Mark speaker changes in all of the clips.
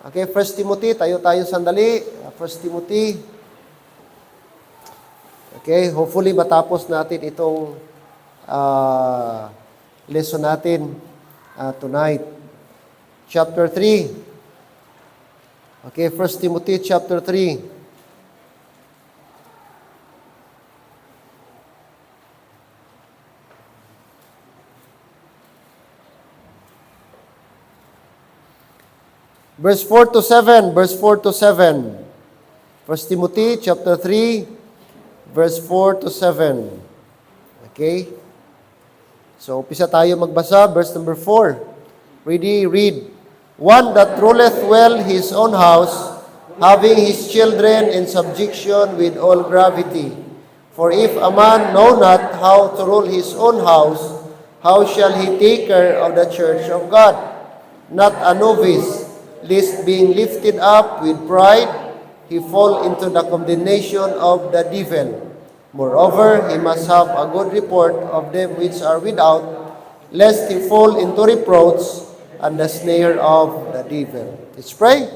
Speaker 1: Okay, 1 Timothy, tayo sandali. 1 Timothy. Okay, hopefully matapos natin itong lesson natin tonight. Chapter 3. Okay, 1 Timothy chapter 3. Verse 4 to 7. 1 Timothy chapter 3, verse 4 to 7. Okay? So, umpisa tayo magbasa. Verse number 4. Read. One that ruleth well his own house, having his children in subjection with all gravity. For if a man know not how to rule his own house, how shall he take care of the church of God? Not a novice, lest being lifted up with pride, he fall into the condemnation of the devil. Moreover, he must have a good report of them which are without, lest he fall into reproach and the snare of the devil. Let's pray.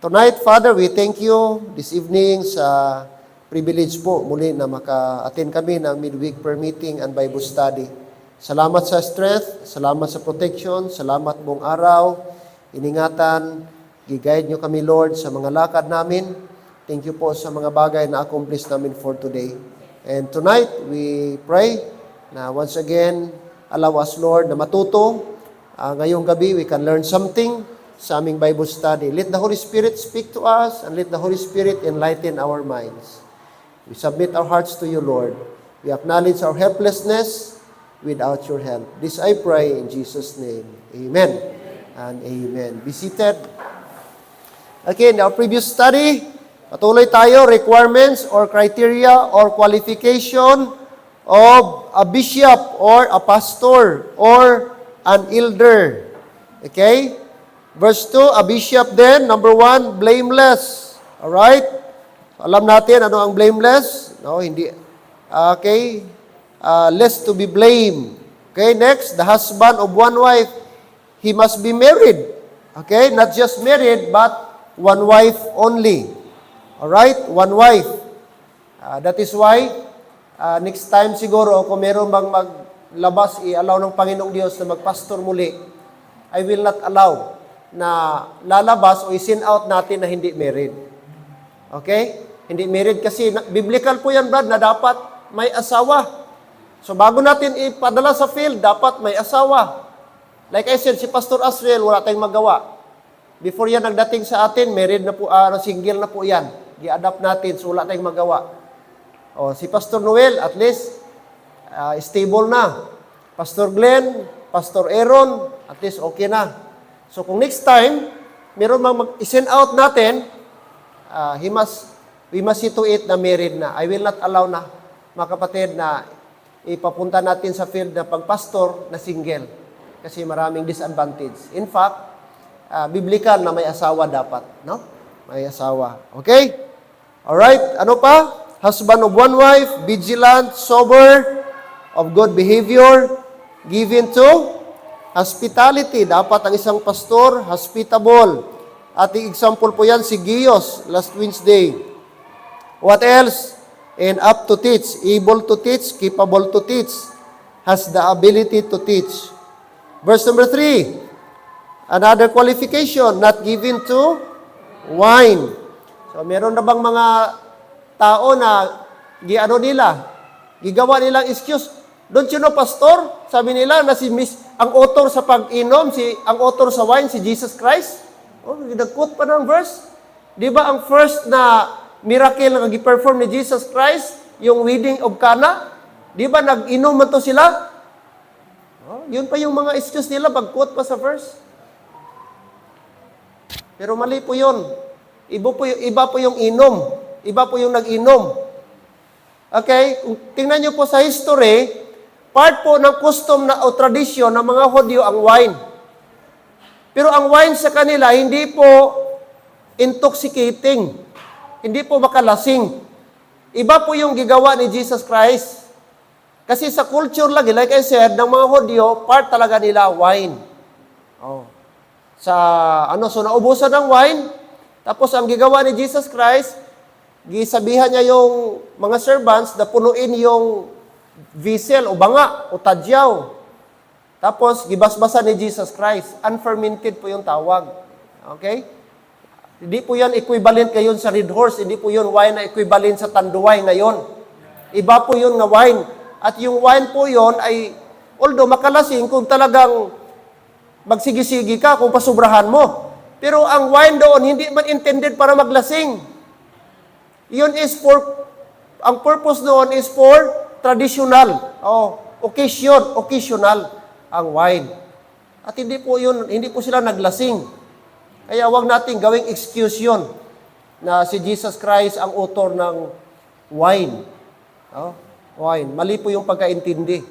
Speaker 1: Tonight, Father, we thank you this evening sa privilege po muli na maka-attend kami ng midweek prayer meeting and Bible study. Salamat sa strength, salamat sa protection, salamat buong araw. Iningatan, gi-guide nyo kami, Lord, sa mga lakad namin. Thank you po sa mga bagay na accomplish namin for today. And tonight, we pray na once again, allow us, Lord, na matuto. Ngayong gabi, we can learn something sa aming Bible study. Let the Holy Spirit speak to us and let the Holy Spirit enlighten our minds. We submit our hearts to you, Lord. We acknowledge our helplessness without your help. This I pray in Jesus' name. Amen. And amen. Be seated. Okay, in our previous study, patuloy tayo, requirements or criteria or qualification of a bishop or a pastor or an elder. Okay? Verse 2, a bishop then, number 1, blameless. Alright? Alam natin ano ang blameless? No, hindi. Okay? Less to be blamed. Okay, next, the husband of one wife. He must be married. Okay? Not just married, but one wife only. Alright? One wife. That is why, next time siguro, kung meron bang maglabas, i-allow ng Panginoong Diyos na magpastor muli, I will not allow na lalabas o i-send out natin na hindi married. Okay? Hindi married kasi, biblical po yan, Brad, na dapat may asawa. So, bago natin ipadala sa field, dapat may asawa. Like I said, si Pastor Asriel, wala tayong magawa. Before yan nagdating sa atin, married na po, single na po yan. I-adapt natin, so wala tayong magawa. O, si Pastor Noel, at least, stable na. Pastor Glenn, Pastor Aaron, at least okay na. So kung next time, meron mag-send out natin, we must see to it na married na. I will not allow na, mga kapatid, na ipapunta natin sa field na pagpastor na single. Kasi maraming disadvantage. In fact, biblical na may asawa dapat. No? May asawa. Okay? Alright, ano pa? Husband of one wife, vigilant, sober, of good behavior, given to hospitality. Dapat ang isang pastor, hospitable. Ating example po yan, si Gios, last Wednesday. What else? And up to teach, able to teach, capable to teach, has the ability to teach. Verse number 3, another qualification, not given to wine. So, meron na bang mga tao na gigawa nilang excuse? Don't you know, pastor? Sabi nila na ang author sa pag-inom, ang author sa wine, si Jesus Christ. Oh, nag-quote pa ng verse. Di ba ang first na miracle na nag-perform ni Jesus Christ, yung wedding of Cana? Di ba nag-inom man to sila? Oh, yun pa yung mga excuse nila, pag-quote pa sa verse. Pero mali po yun. Iba po yung inom. Iba po yung nag-inom. Okay? Kung tingnan nyo po sa history, part po ng custom o tradisyon ng mga Hudyo ang wine. Pero ang wine sa kanila, hindi po intoxicating. Hindi po makalasing. Iba po yung gigawa ni Jesus Christ. Kasi sa culture lagi, like I said, ng mga Hudyo, part talaga nila wine. Oh. So naubusan ng wine, tapos ang gigawa ni Jesus Christ, gisabihan niya yung mga servants na punuin yung vessel o banga o tadyaw. Tapos gibasbasan ni Jesus Christ. Unfermented po yung tawag. Okay? Hindi po yan equivalent ngayon sa Red Horse. Hindi po yun wine na equivalent sa Tanduay ngayon. Iba po yun na wine. At yung wine po yun ay, although makalasing, kung talagang magsigi-sigi ka, kung pasubrahan mo. Pero ang wine doon, hindi man intended para maglasing. Yun is ang purpose doon is for traditional. Occasional ang wine. At hindi po sila naglasing. Kaya wag nating gawing excuse yun na si Jesus Christ ang author ng wine. Wine. Mali po yung pagkaintindi,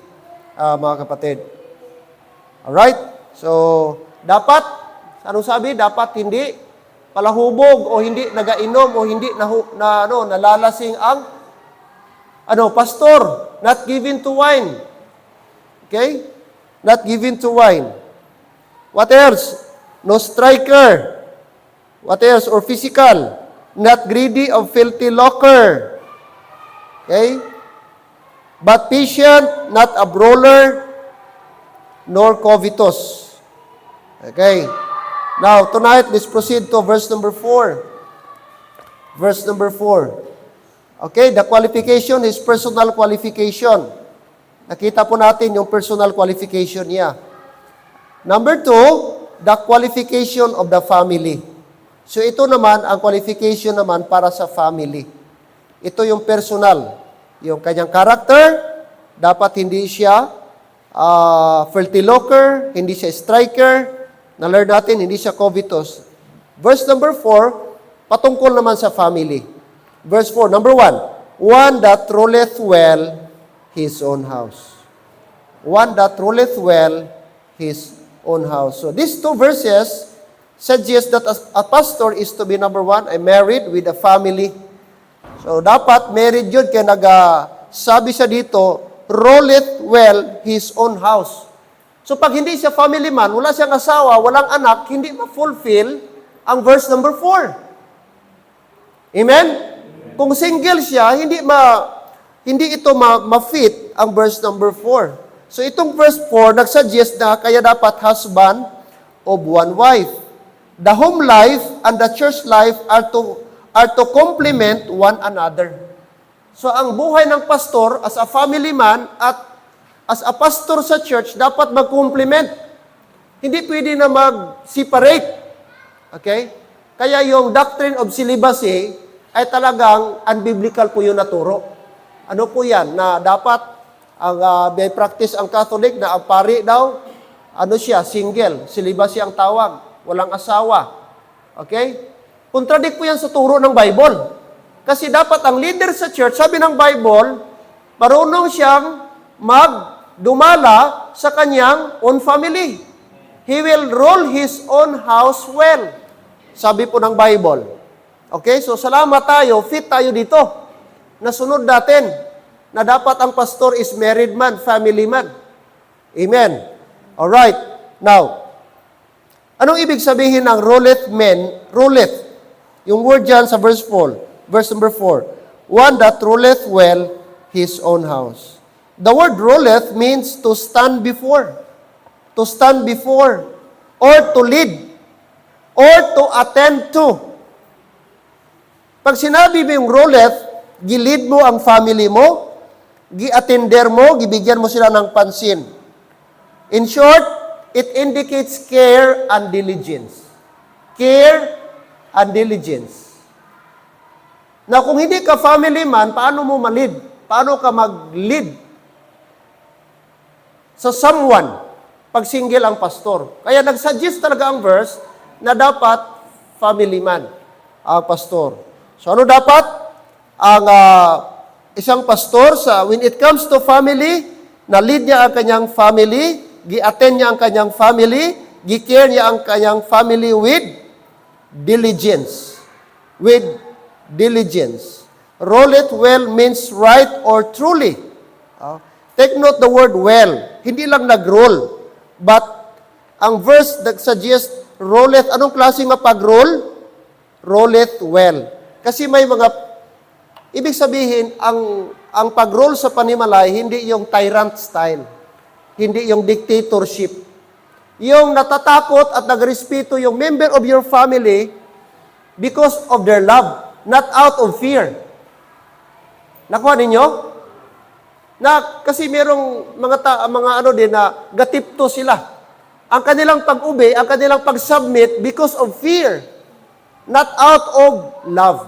Speaker 1: mga kapatid. Alright? So, dapat, anong sabi? Dapat hindi palahubog o hindi nagainom o hindi nalalasing ang pastor. Not given to wine. Okay? Not given to wine. What else? No striker. What else? Or physical. Not greedy of filthy lucre. Okay? But patient, not a brawler, nor covetous. Okay. Now, tonight, let's proceed to verse number 4. Verse number 4. Okay, the qualification is personal qualification. Nakita po natin yung personal qualification niya. Number 2, the qualification of the family. So ito naman, ang qualification naman para sa family. Ito yung personal. Yung kanyang character, dapat hindi siya filthy lucre, hindi siya striker, na-learn natin, hindi siya covetous. Verse number 4, patungkol naman sa family. Verse 4, number 1, one that ruleth well his own house. One that ruleth well his own house. So these two verses suggest that a pastor is to be, number 1, married with a family. So dapat married yun, kaya sabi siya dito, ruleth well his own house. So pag hindi siya family man, wala siyang asawa, walang anak, hindi ma-fulfill ang verse number 4. Amen? Kung single siya, hindi ito ma-fit ang verse number 4. So itong verse 4 nagsuggest na kaya dapat husband of one wife. The home life and the church life are to complement one another. So ang buhay ng pastor as a family man at as a pastor sa church, dapat mag-complement. Hindi pwede na mag-separate. Okay? Kaya yung doctrine of celibacy ay talagang unbiblical po yung naturo. Ano po yan? Na dapat may practice ang Catholic na ang pari daw, single. Celibacy ang tawag. Walang asawa. Okay? Contradict po yan sa turo ng Bible. Kasi dapat ang leader sa church, sabi ng Bible, marunong siyang dumala sa kanyang own family. He will rule his own house well. Sabi po ng Bible. Okay? So, salamat tayo. Fit tayo dito. Nasunod natin na dapat ang pastor is married man, family man. Amen. Alright. Now, anong ibig sabihin ng ruleth men? Ruleth. Yung word dyan sa verse 4. Verse number 4. One that ruleth well his own house. The word ruleth means to stand before. To stand before. Or to lead. Or to attend to. Pag sinabi mo yung ruleth, gilid mo ang family mo, gi-attender mo, gibigyan mo sila ng pansin. In short, it indicates care and diligence. Care and diligence. Na kung hindi ka family man, paano mo ma-lead? Paano ka mag-lead sa someone pag single ang pastor? Kaya nag-suggest talaga ang verse na dapat family man ang pastor. So ano dapat ang isang pastor when it comes to family, na lead niya ang kanyang family, gi-attend niya ang kanyang family, gi-care niya ang kanyang family with diligence. With diligence. Roll it well means right or truly. Take note the word well. Hindi lang nag-roll. But ang verse that suggests rolleth, anong klaseng mapag-roll? Rolleth well. Kasi may mga, ibig sabihin, ang pag-roll sa panimalay, hindi yung tyrant style. Hindi yung dictatorship. Yung natatakot at nagrespeto yung member of your family because of their love, not out of fear. Nakuha ninyo? Kasi merong mga ano din na gatipto sila. Ang kanilang pag-ubi, ang kanilang pag-submit because of fear, not out of love.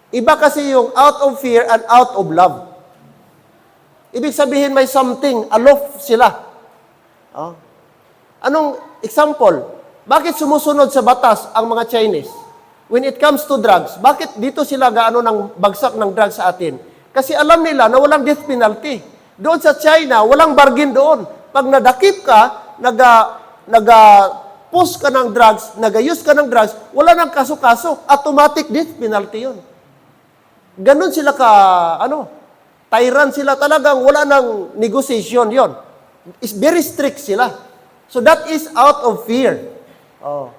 Speaker 1: Iba kasi yung out of fear and out of love. Ibig sabihin may something, aloof sila. Oh. Anong example? Bakit sumusunod sa batas ang mga Chinese? When it comes to drugs, bakit dito sila gaano ng bagsak ng drugs sa atin? Kasi alam nila na walang death penalty. Doon sa China, walang bargain doon. Pag nadakip ka, nag-post ka ng drugs, nag-use ka ng drugs, wala nang kaso-kaso. Automatic death penalty yun. Ganon sila tyrant sila talagang, wala nang negotiation yon. It's very strict sila. So that is out of fear. Oh.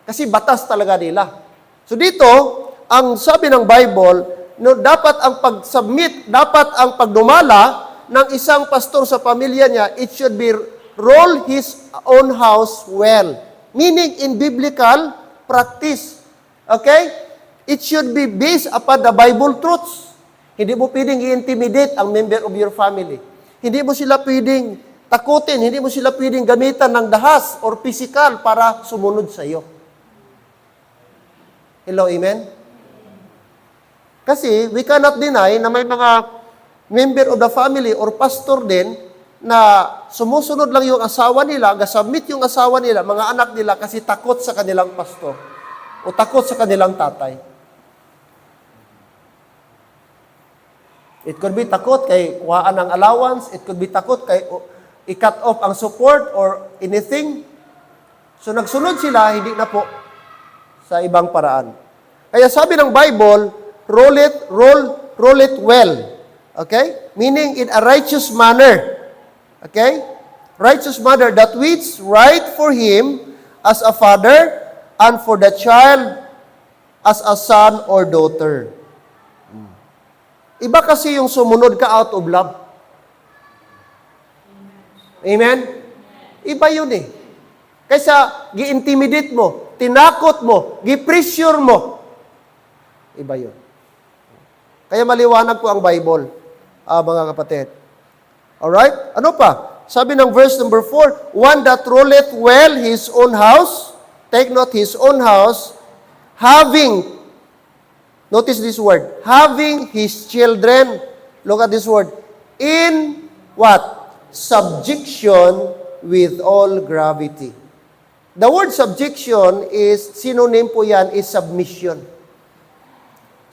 Speaker 1: Kasi batas talaga nila. So dito, ang sabi ng Bible, no, dapat ang pag-submit, dapat ang pagdumala ng isang pastor sa pamilya niya, it should be roll his own house well. Meaning in biblical practice. Okay? It should be based upon the Bible truths. Hindi mo pwedeng i-intimidate ang member of your family. Hindi mo sila pwedeng takutin, hindi mo sila pwedeng gamitan ng dahas or physical para sumunod sa iyo. Hello, amen? Kasi we cannot deny na may mga member of the family or pastor din na sumusunod lang yung asawa nila, gasubmit yung asawa nila, mga anak nila kasi takot sa kanilang pastor o takot sa kanilang tatay. It could be takot kay kuhaan ng allowance, it could be takot kay i-cut off ang support or anything. So nagsunod sila, hindi na po sa ibang paraan. Kaya sabi ng Bible, roll it well. Okay? Meaning in a righteous manner. Okay? Righteous manner, that which right for him as a father and for the child as a son or daughter. Iba kasi yung sumunod ka out of love. Amen? Iba yun eh. Kaysa gi-intimidate mo, tinakot mo, gi-pressure mo. Iba yun. Kaya maliwanag po ang Bible, mga kapatid. Alright? Ano pa? Sabi ng verse number 4, one that rolleth well his own house, take note, his own house, having, notice this word, having his children, look at this word, in what? Subjection with all gravity. The word subjection is, synonym po yan, is submission.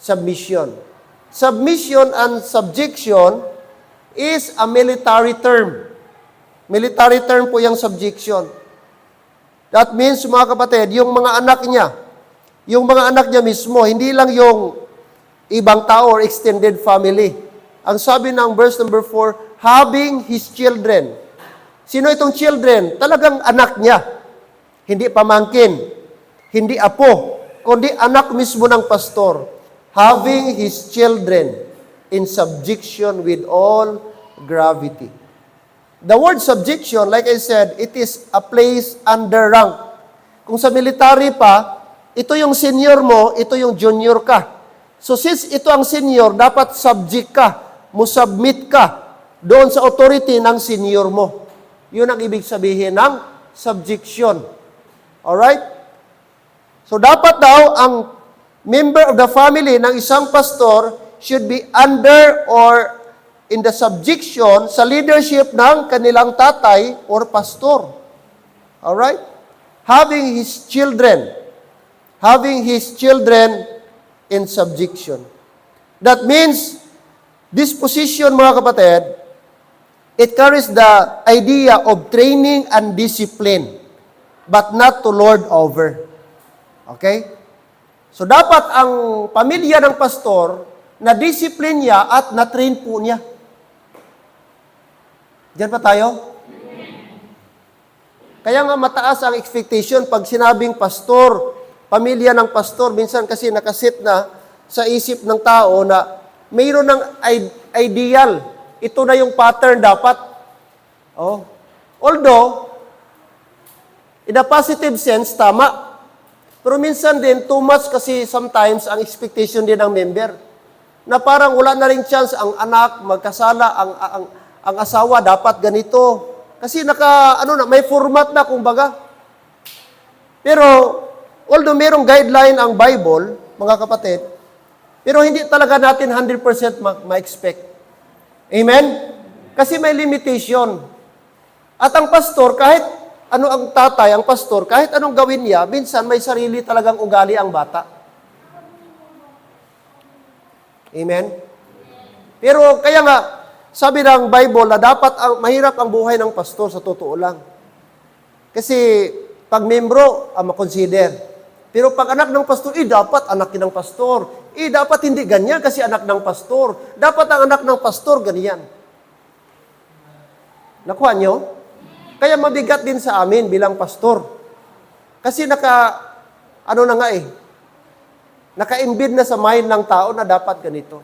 Speaker 1: Submission. Submission and subjection is a military term. Military term po yung subjection. That means, mga kapatid, yung mga anak niya mismo, hindi lang yung ibang tao or extended family. Ang sabi ng verse number 4, having his children. Sino itong children? Talagang anak niya. Hindi pamangkin, hindi apo, kundi anak mismo ng pastor. Having his children in subjection with all gravity. The word subjection, like I said, it is a place under rank. Kung sa military pa, ito yung senior mo, ito yung junior ka. So since ito ang senior, dapat subject ka, musubmit ka doon sa authority ng senior mo. Yun ang ibig sabihin ng subjection. Alright? So dapat daw ang member of the family ng isang pastor should be under or in the subjection sa leadership ng kanilang tatay or pastor. Alright? Having his children in subjection. That means, this position, mga kapatid, it carries the idea of training and discipline, but not to lord over. Okay? So, dapat ang pamilya ng pastor, na-discipline niya at na-train po niya. Diyan pa tayo? Kaya nga mataas ang expectation pag sinabing pastor, pamilya ng pastor, minsan kasi nakasit na sa isip ng tao na mayroon ng ideal. Ito na yung pattern dapat. Oh. Although, in a positive sense, tama. Pero minsan din, too much kasi sometimes ang expectation din ng member. Na parang wala na ring chance ang anak magkasala, ang asawa dapat ganito. Kasi may format na kumbaga. Pero, although mayroong guideline ang Bible, mga kapatid, pero hindi talaga natin 100% ma-expect. Amen? Kasi may limitation. At ang pastor, kahit ano ang tatay, ang pastor, kahit anong gawin niya, minsan may sarili talagang ugali ang bata. Amen? Pero kaya nga, sabi ng Bible na dapat mahirap ang buhay ng pastor sa totoo lang. Kasi pag membro, makonsider. Pero pag anak ng pastor, dapat anak ng pastor. Dapat hindi ganyan kasi anak ng pastor. Dapat ang anak ng pastor ganyan. Nakuha nyo? Kaya mabigat din sa amin bilang pastor. Kasi naka-embed na sa mind ng tao na dapat ganito.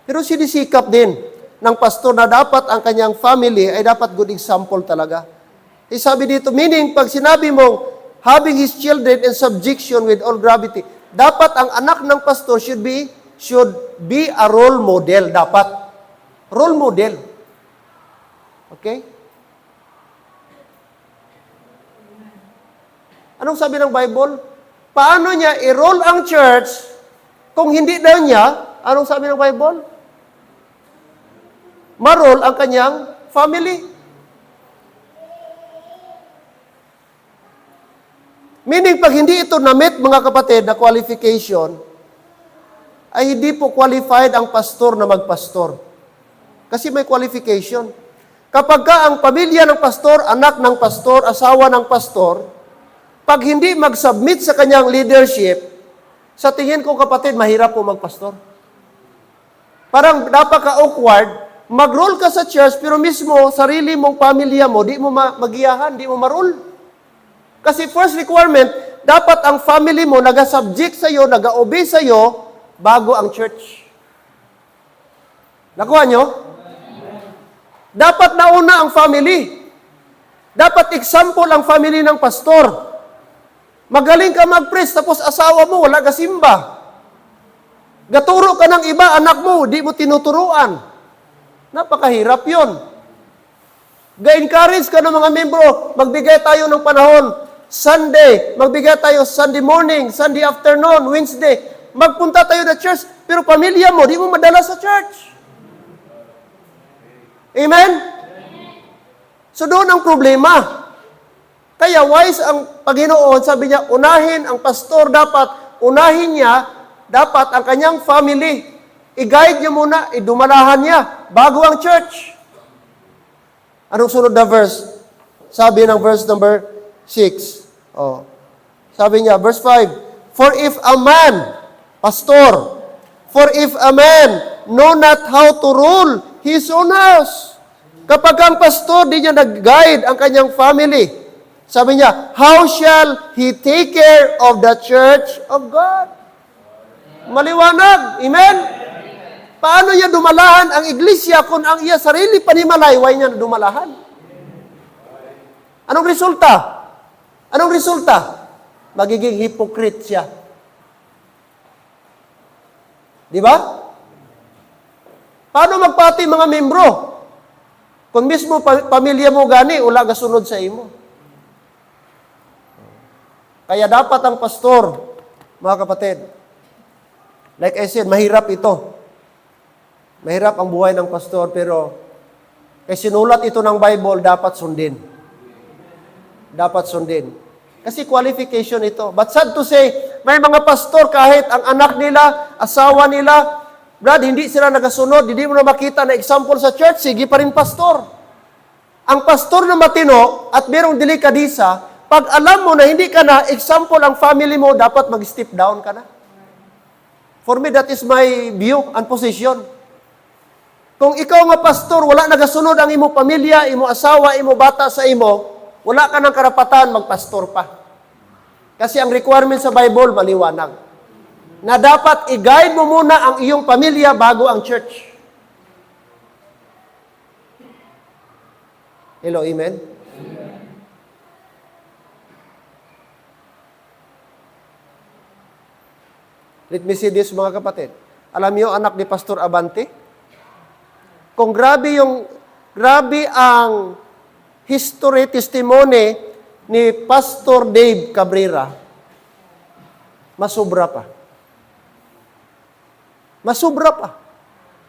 Speaker 1: Pero sinisikap din ng pastor na dapat ang kanyang family ay dapat good example talaga. Sabi dito, meaning, pag sinabi mong having his children in subjection with all gravity, dapat ang anak ng pastor should be a role model. Dapat. Role model. Okay? Anong sabi ng Bible? Paano niya i-roll ang church kung hindi daw niya, anong sabi ng Bible? Ma-roll ang kanyang family. Meaning, pag hindi ito na-meet, mga kapatid, na qualification, ay hindi po qualified ang pastor na magpastor. Kasi may qualification. Kapag ang pamilya ng pastor, anak ng pastor, asawa ng pastor, pag hindi mag-submit sa kanyang leadership, sa tingin ko, kapatid, mahirap po magpastor. Parang napaka-awkward, mag-roll ka sa church, pero mismo, sarili mong pamilya mo, di mo magiyahan, di mo ma-roll. Kasi first requirement, dapat ang family mo naga-subject sa'yo, naga-obey sa'yo, bago ang church. Nakuha nyo? Dapat nauna ang family. Dapat example ang family ng pastor. Magaling ka mag-preach, tapos asawa mo, wala ka simba. Gaturo ka ng iba, anak mo, di mo tinuturuan. Napakahirap yun. Ga-encourage ka ng mga membro, magbigay tayo ng panahon. Sunday, magbigay tayo Sunday morning, Sunday afternoon, Wednesday. Magpunta tayo na church, pero pamilya mo, di mo madala sa church. Amen? So doon ang problema. Kaya wise ang Panginoon, sabi niya, unahin ang pastor dapat, unahin niya, dapat ang kanyang family. I-guide niya muna, idumalahan niya, bago ang church. Anong sunod na verse? Sabi ng verse number 6. Sabi niya, verse 5, For if a man know not how to rule his own house. Kapag ang pastor, di niya nag-guide ang kanyang family. Sabi niya, how shall he take care of the church of God? Maliwanag. Amen? Paano niya dumalahan ang iglesia kung ang iya sarili panimalayway niya na dumalahan? Anong resulta? Anong resulta? Magiging hypocrite siya. Di ba? Paano magpati mga membro? Kung mismo pamilya mo gani, wala gasunod sa imo. Kaya dapat ang pastor, mga kapatid, like I said, mahirap ito. Mahirap ang buhay ng pastor, pero kay sinulat ito ng Bible, dapat sundin. Dapat sundin. Kasi qualification ito. But sad to say, may mga pastor kahit ang anak nila, asawa nila, Brad, hindi sila nagasunod, hindi mo na makita na example sa church, sige pa rin pastor. Ang pastor na matino at merong delikadisa, pag alam mo na hindi ka na example ang family mo, dapat mag-step down ka na. For me, that is my view and position. Kung ikaw nga pastor, wala nagasunod ang imo pamilya, imo asawa, imo bata sa imo, wala ka ng karapatan magpastor pa. Kasi ang requirement sa Bible, maliwanag. Na dapat i-guide mo muna ang iyong pamilya bago ang church. Hello, amen? Let me say this, mga kapatid. Alam niyo, anak ni Pastor Abante, kung grabe ang history, testimony ni Pastor Dave Cabrera, masubra pa. Masubra pa.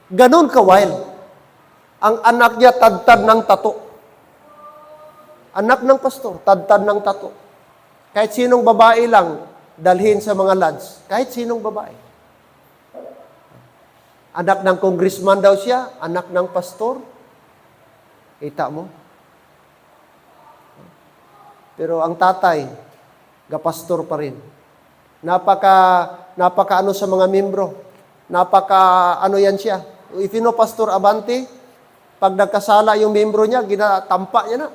Speaker 1: Ganun ka-wild. Ang anak niya tadtad ng tato. Anak ng pastor, tadtad ng tato. Kahit sinong babae lang, dalhin sa mga lads. Kahit sinong babae. Anak ng congressman daw siya, anak ng pastor. Kita mo? Pero ang tatay, gapastor pa rin. Napaka ano sa mga membro. Ano yan siya. If you know Pastor Abante, pag nagkasala yung membro niya, ginatampa niya na.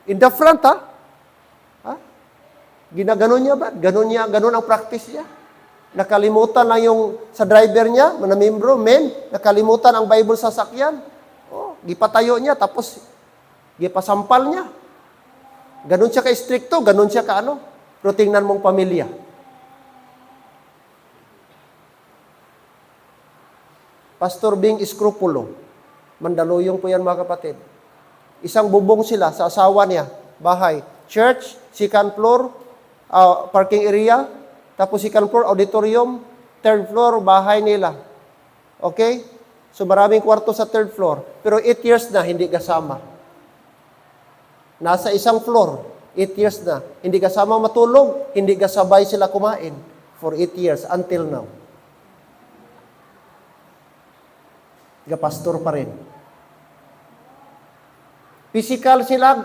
Speaker 1: In the front, ha? Ginaganon niya ba? Ganon ang practice niya. Nakalimutan lang yung sa driver niya, na membro, nakalimutan ang Bible sa sakyan. Gipatayo niya, tapos gipasampal niya. Ganon siya ka-stricto, ganon siya ka-ano. Pero tingnan mong pamilya. Pastor Bing Iskrupulo. Mandaluyong po yan, mga kapatid. Isang bubong sila sa asawa niya, bahay. Church, second floor, parking area, tapos second floor, auditorium, third floor, bahay nila. Okay? So maraming kwarto sa third floor. Pero 8 years na, hindi kasama. Nasa isang floor, 8 years na. Hindi kasama matulog, hindi kasabay sila kumain. For 8 years, until now. Pastor pa rin. Physical sila,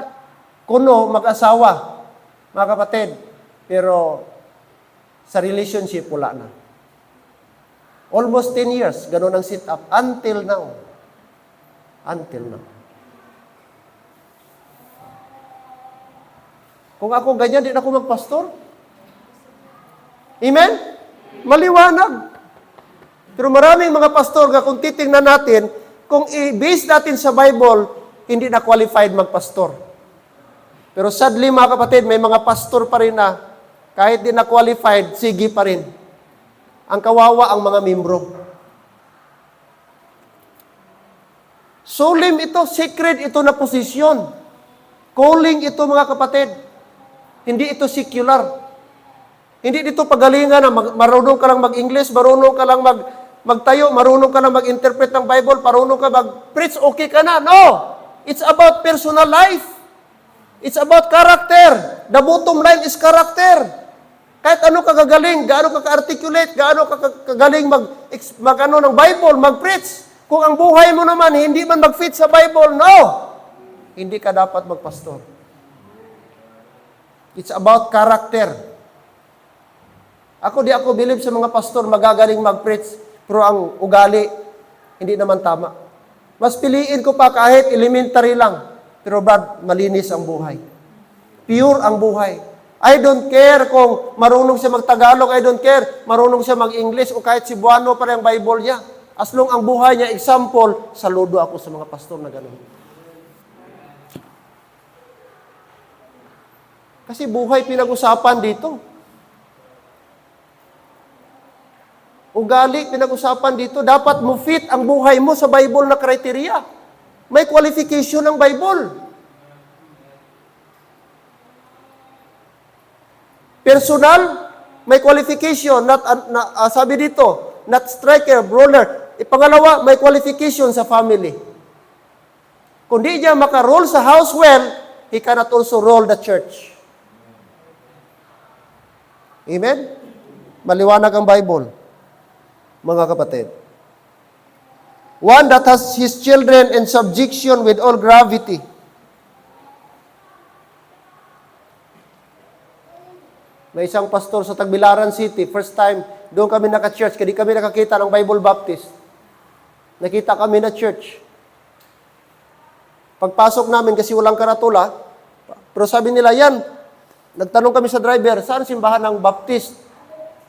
Speaker 1: kuno, mag-asawa, mga kapatid. Pero sa relationship, wala na. Almost 10 years, ganun ang sit-up. Until now. Until now. Kung ako ganyan, di na ako magpastor. Amen? Maliwanag. Pero maraming mga pastor, kung titingnan natin, kung i-base natin sa Bible, hindi na qualified magpastor. Pero sadly, mga kapatid, may mga pastor pa rin na, kahit di na qualified, sige pa rin. Ang kawawa ang mga membro. Solemn ito, sacred ito na posisyon. Calling ito, mga kapatid. Hindi ito secular. Hindi dito pagalingan na marunong ka lang mag-English, marunong ka lang magtayo, marunong ka lang mag-interpret ng Bible, marunong ka mag-preach, okay ka na. No! It's about personal life. It's about character. The bottom line is character. Kahit ano ka kagaling, gaano ka ka-articulate, gaano ka kagaling mag-ano ng Bible, mag-preach. Kung ang buhay mo naman, hindi man mag-fit sa Bible, no! Hindi ka dapat magpastor. It's about character. Di ako believe sa mga pastor magagaling mag-preach, pero ang ugali, hindi naman tama. Mas piliin ko pa kahit elementary lang, pero Brad, malinis ang buhay. Pure ang buhay. I don't care kung marunong siya mag-Tagalog, I don't care, marunong siya mag-English, o kahit Cebuano pa rin ang Bible niya. As long ang buhay niya, example, saludo ako sa mga pastor na gano'n. Kasi buhay pinag-usapan dito. Ugali, pinag-usapan dito, dapat mo fit ang buhay mo sa Bible na criteria. May qualification ng Bible. Personal, may qualification. Sabi dito, not striker, brawler. Pangalawa, may qualification sa family. Kung di niya maka-role sa house well, he cannot also rule the church. Amen? Maliwanag ang Bible. Mga kapatid. One that has his children in subjection with all gravity. May isang pastor sa Tagbilaran City, first time, doon kami naka-church, kasi kami nakakita ng Bible Baptist. Nakita kami na church. Pagpasok namin kasi walang karatula, pero sabi nila, yan, nagtanong kami sa driver, saan simbahan ng Baptist?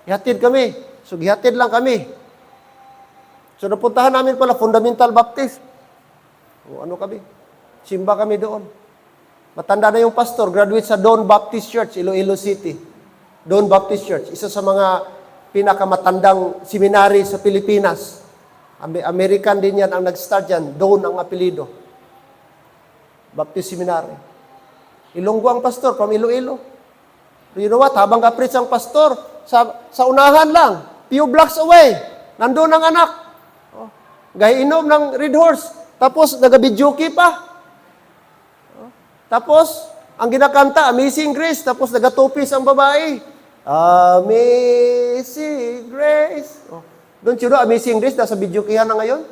Speaker 1: Ihatid kami. So, ihatid lang kami. So, napuntahan namin pala, Fundamental Baptist. O, ano kami? Simba kami doon. Matanda na yung pastor, graduate sa Dawn Baptist Church, Iloilo City. Dawn Baptist Church, isa sa mga pinakamatandang seminary sa Pilipinas. American din yan ang nag-start yan. Dawn ang apelido. Baptist Seminary. Ilonggo ang pastor from Iloilo. You know what? Habang ka-preach ang pastor, sa unahan lang, few blocks away, nandun ang anak. Oh, inom ng Red Horse. Tapos, nagabidyoki pa. Oh, tapos, ang ginakanta, Amazing Grace. Tapos, nagatupis ang babae. Amazing Grace. Oh, doon siya, Amazing Grace, nasa bidyokihan na ngayon.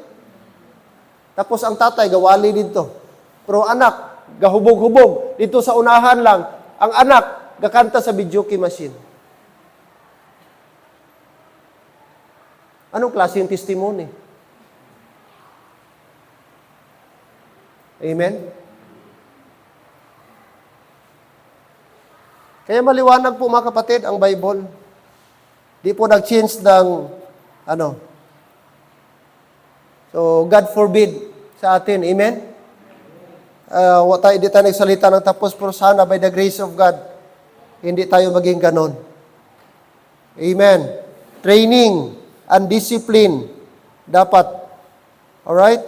Speaker 1: Tapos, ang tatay, gawali dito. Pero anak, gahubog-hubog. Dito sa unahan lang, ang anak, gakanta sa bidyoki machine. Anong klase yung testimony? Amen? Kaya maliwanag po mga kapatid ang Bible. Di po nag-change ng So, God forbid sa atin. Amen? Di tayo nagsalita ng tapos, pero sana by the grace of God, hindi tayo maging ganon. Amen? Training and discipline dapat. Alright?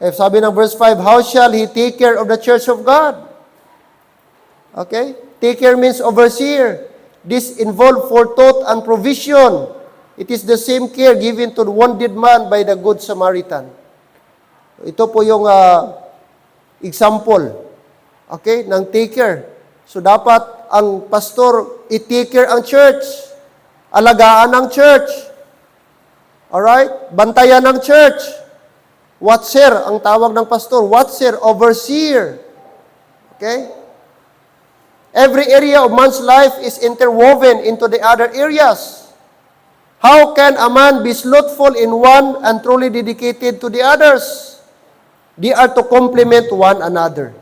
Speaker 1: If sabi ng verse 5, how shall he take care of the church of God? Okay? Take care means overseer. This involves forethought and provision. It is the same care given to the wounded man by the Good Samaritan. Ito po yung example, okay, ng take care. So dapat ang pastor i-take care ang church. Alagaan ang church. Alright? Bantayan ng church. Watcher, ang tawag ng pastor. Watcher, overseer. Okay? Every area of man's life is interwoven into the other areas. How can a man be slothful in one and truly dedicated to the others? They are to complement one another.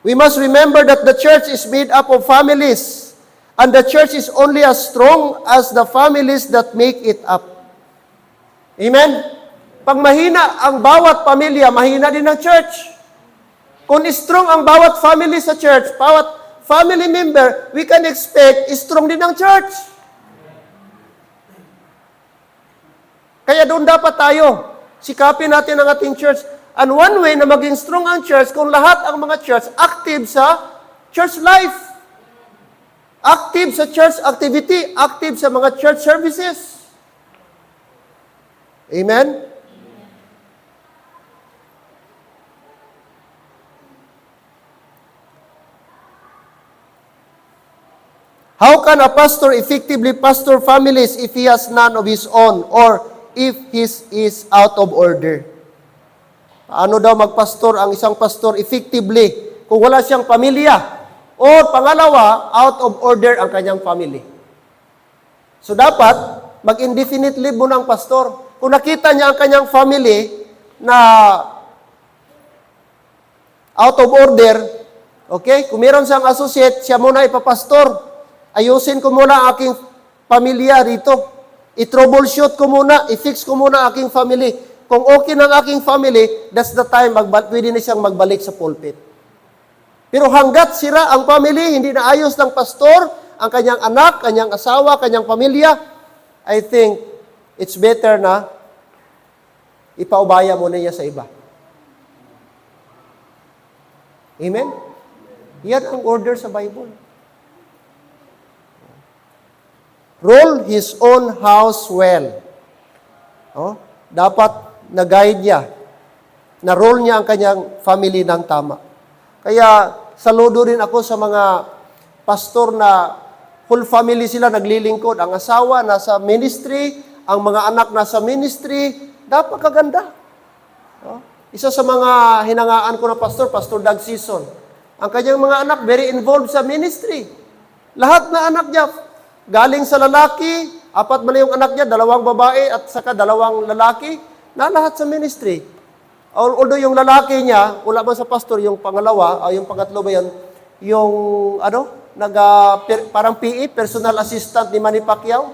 Speaker 1: We must remember that the church is made up of families, and the church is only as strong as the families that make it up. Amen? Pag mahina ang bawat pamilya, mahina din ang church. Kung strong ang bawat family sa church, bawat family member, we can expect strong din ang church. Kaya doon dapat tayo. Sikapin natin ang ating church. And one way na maging strong ang church, kung lahat ang mga church active sa church life. Active sa church activity. Active sa mga church services. Amen? How can a pastor effectively pastor families if he has none of his own or if his is out of order? Paano daw magpastor ang isang pastor effectively kung wala siyang pamilya? O pangalawa, out of order ang kanyang family. So dapat, mag-indefinite leave mo ng pastor. Kung nakita niya ang kanyang family na out of order, okay? Kung meron siyang associate, siya muna ipapastor. Ayusin ko muna ang aking pamilya rito. I-troubleshoot ko muna, i-fix ko muna ang aking family. Kung okay ng aking family, that's the time pwede na siyang magbalik sa pulpit. Pero hanggat sira ang family, hindi na ayos ng pastor, ang kanyang anak, kanyang asawa, kanyang pamilya, I think it's better na ipaubaya muna niya sa iba. Amen? Yan ang order sa Bible. Rule his own house well. Oh, dapat na-guide niya. Na-rule niya ang kanyang family ng tama. Kaya, saludo rin ako sa mga pastor na whole family sila naglilingkod. Ang asawa nasa ministry, ang mga anak nasa ministry. Dapat kaganda. Oh, isa sa mga hinangaan ko na pastor, Pastor Doug Season. Ang kanyang mga anak very involved sa ministry. Lahat na anak niya, galing sa lalaki, 4 man yung anak niya, 2 babae at saka 2 lalaki. na lahat sa ministry. Although yung lalaki niya, wala man sa pastor, yung pangalawa, yung pangatlo ba yan, yung, parang PE, personal assistant ni Manny Pacquiao,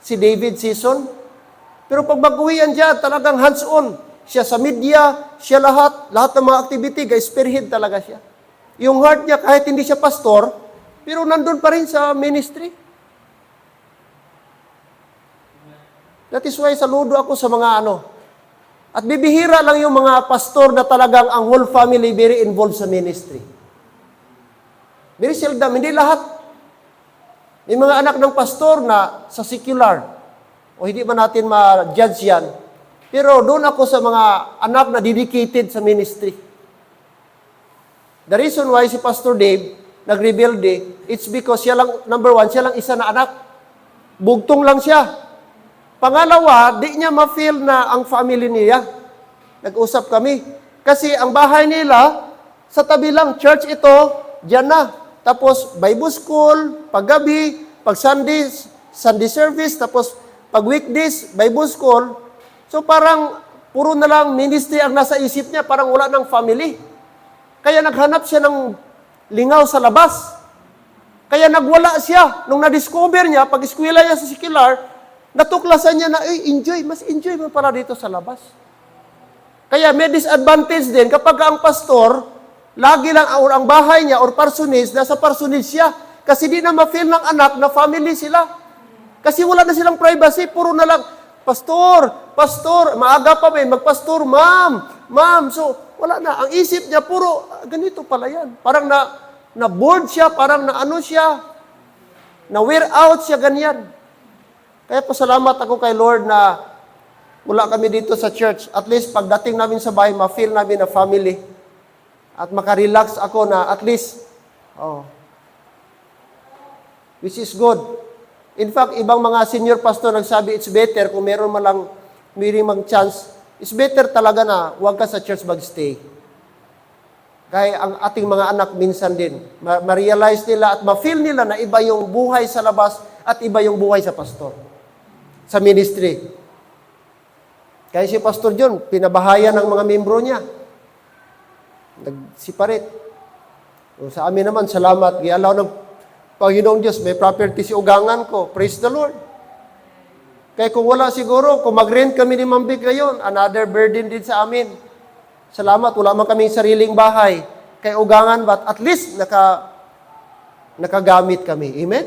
Speaker 1: si David Sison. Pero pag mag-uwian dyan, talagang hands-on. Siya sa media, siya lahat ng mga activity, spearhead talaga siya. Yung heart niya, kahit hindi siya pastor, pero nandun pa rin sa ministry. That is why saludo ako sa mga At bibihira lang yung mga pastor na talagang ang whole family very involved sa ministry. Very seldom, hindi lahat. May mga anak ng pastor na sa secular, o hindi man natin ma-judge yan, pero doon ako sa mga anak na dedicated sa ministry. The reason why si Pastor Dave nag-rebelde, it's because siya lang, number one, siya lang isa na anak. Bugtong lang siya. Pangalawa, di niya ma-feel na ang family niya. Nag-usap kami. Kasi ang bahay nila, sa tabi lang, church ito, diyan na. Tapos, Bible school, paggabi, pag Sunday service, tapos pag weekdays, Bible school. So parang, puro na lang ministry ang nasa isip niya, parang wala ng family. Kaya naghanap siya ng lingaw sa labas. Kaya nagwala siya. Nung na-discover niya, pag eskwela niya sa secular, natuklasan niya na, mas enjoy mo para dito sa labas. Kaya may disadvantage din kapag ang pastor, lagi lang ang bahay niya or parsonage, nasa parsonage siya. Kasi di na ma-feel ng anak na family sila. Kasi wala na silang privacy, puro na lang, pastor, maaga pa may magpastor, ma'am. So, wala na. Ang isip niya, puro, ganito pala yan. Parang na-bored siya, parang siya, na-wear out siya, ganyan. Kaya pasalamat ako kay Lord na wala kami dito sa church. At least pagdating namin sa bahay, ma-feel namin na family. At makarelax ako na at least, which is good. In fact, ibang mga senior pastor nagsabi, it's better kung meron man lang mag-chance, it's better talaga na huwag ka sa church mag-stay. Kaya ang ating mga anak minsan din, ma-realize nila at ma-feel nila na iba yung buhay sa labas at iba yung buhay sa pastor. Sa ministry. Kaya si Pastor John, pinabahayan ng mga membro niya. Nagsiparit. Sa amin naman, salamat. Gialaw ng Panginoong Diyos, may property si ugangan ko. Praise the Lord. Kaya kung wala siguro, kung mag-rent kami ni Mambig ngayon, another burden din sa amin. Salamat, wala man kaming sariling bahay. Kaya ugangan, but at least nakagamit kami. Amen?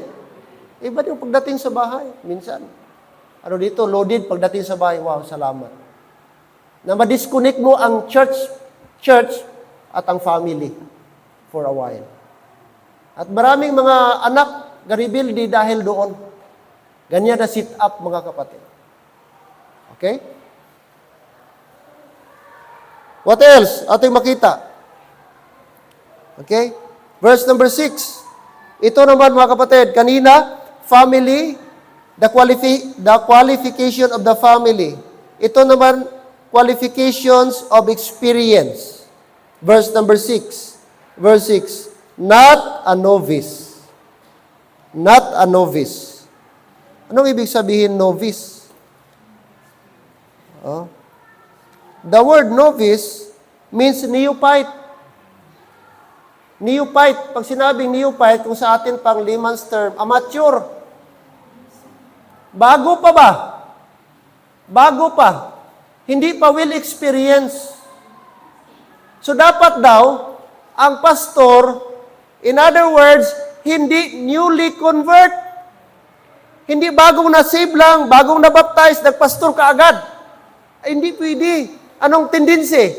Speaker 1: Iba yung pagdating sa bahay, minsan. Dito, loaded pagdating sa bahay. Wow, salamat. Na ma-disconnect mo ang church at ang family for a while. At maraming mga anak garibildi dahil doon. Ganyan na sit up, mga kapatid. Okay? What else? Ating makita. Okay? Verse number 6. Ito naman, mga kapatid, kanina, family, the qualification of the family. Ito naman, qualifications of experience. Verse number 6. Verse 6. Not a novice. Not a novice. Anong ibig sabihin novice? The word novice means neophyte. Neophyte. Pag sinabing neophyte, kung sa atin pang layman's term, amateur. Bago pa ba? Bago pa. Hindi pa well experienced. So dapat daw, ang pastor, in other words, hindi newly convert. Hindi bagong na-save lang, bagong na-baptize, nagpastor ka agad. Ay, hindi pwede. Anong tendency?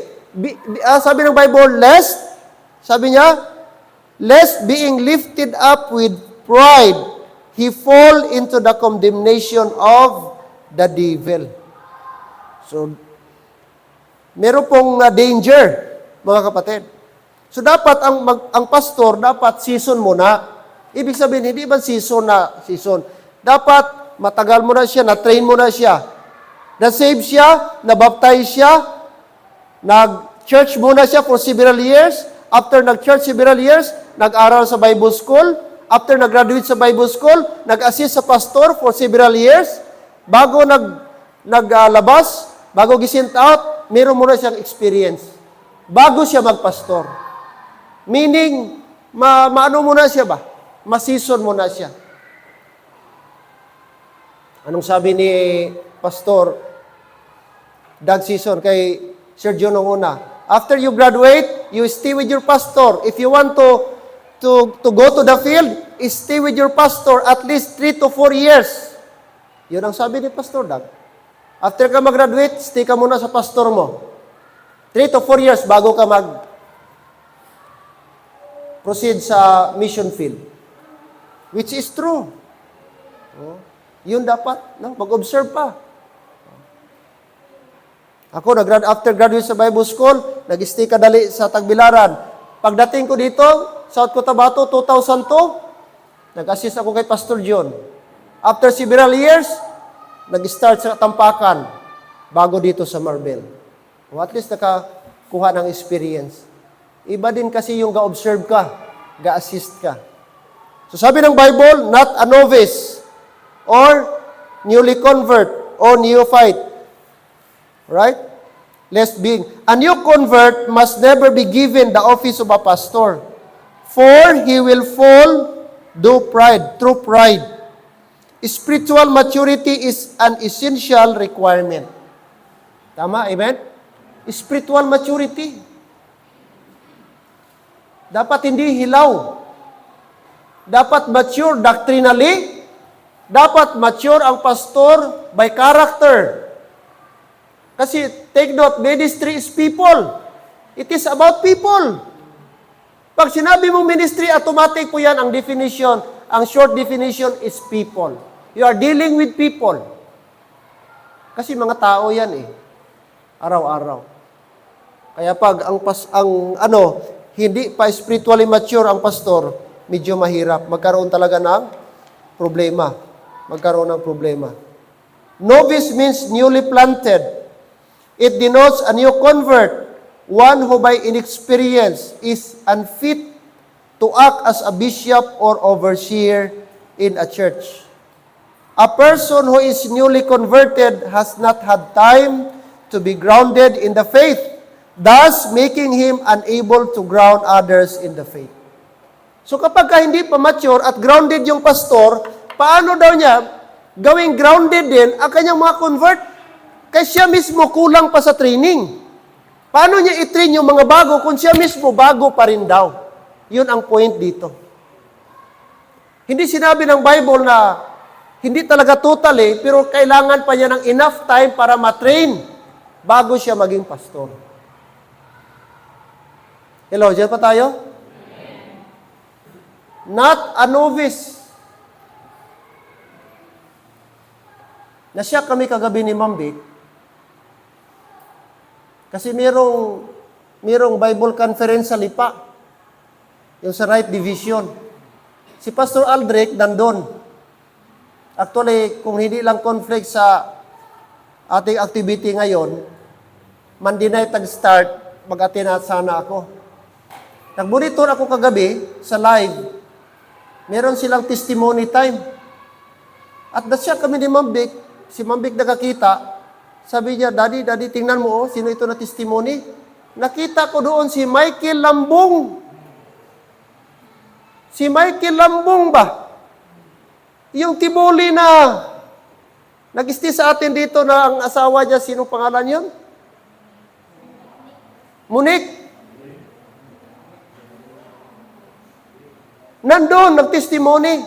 Speaker 1: Sabi ng Bible, sabi niya, lest being lifted up with pride, he fall into the condemnation of the devil. So, meron pong danger, mga kapatid. So, dapat ang pastor, dapat season muna. Ibig sabihin, hindi ba season. Dapat matagal mo na siya, na-train mo na siya. Na-save siya, na-baptize siya, nag-church muna siya for several years. After nag-church several years, nag-aral sa Bible school. After nag-graduate sa Bible school, nag-assist sa pastor for several years. Bago naglabas, bago gisint out, meron muna siyang experience. Bago siya magpastor. Meaning, maano muna siya ba? Masison muna siya. Anong sabi ni Pastor Doug Season kay Sir John nung una? After you graduate, you stay with your pastor. If you want to go to the field, stay with your pastor at least 3 to 4 years. Yun ang sabi ni Pastor Doug. After ka mag-graduate, stay ka muna sa pastor mo. 3 to 4 years bago ka proceed sa mission field. Which is true. Yun dapat, mag-observe pa. Ako, after graduate sa Bible School, nag-stay kadali sa Tagbilaran. Pagdating ko dito, South Cotabato, 2002, nag-assist ako kay Pastor John. After several years, nag-start sa Tampakan, bago dito sa Marbel. O at least nakakuha ng experience. Iba din kasi yung ga-observe ka, ga-assist ka. So sabi ng Bible, not a novice, or newly convert, or neophyte. Right? Lest being, a new convert must never be given the office of a pastor, for he will fall through pride. Spiritual maturity is an essential requirement. Tama, amen? Spiritual maturity. Dapat hindi hilaw. Dapat mature doctrinally. Dapat mature ang pastor by character. Kasi, take note, ministry is people. It is about people. Pag sinabi mong ministry, automatic po yan ang definition. Ang short definition is people. You are dealing with people. Kasi mga tao yan araw-araw. Kaya pag hindi pa spiritually mature ang pastor, medyo mahirap. Magkaroon talaga ng problema. Novice means newly planted. It denotes a new convert, one who by inexperience is unfit to act as a bishop or overseer in a church. A person who is newly converted has not had time to be grounded in the faith, thus making him unable to ground others in the faith. So kapag hindi pa mature at grounded yung pastor, paano daw niya gawing grounded din ang kanyang mga convert? Kaya siya mismo kulang pa sa training. Paano niya i-train yung mga bago kung siya mismo bago pa rin daw? Yun ang point dito. Hindi sinabi ng Bible na hindi talaga totally, pero kailangan pa niya ng enough time para matrain bago siya maging pastor. Hello, dyan pa tayo? Not a novice. Nasyak kami kagabi ni Ma'am Vic. Kasi merong Bible conference sa Lipa. Yung sa Right Division. Si Pastor Aldrich nandun. Actually, kung hindi lang conflict sa ating activity ngayon, Monday night nag-start, mag-attend sana ako. Nag-monitor ako kagabi sa live. Meron silang testimony time. At nasyak kami ni Ma'am Vic. Si Ma'am Vic nakakita. Sabi niya, Daddy, tingnan mo, sino ito na testimony? Nakita ko doon si Michael Lambong. Si Michael Lambong ba? Yung tibuli na nag-stay sa atin dito na ang asawa niya, sinong pangalan yun? Monique. Nandun, nag-testimony.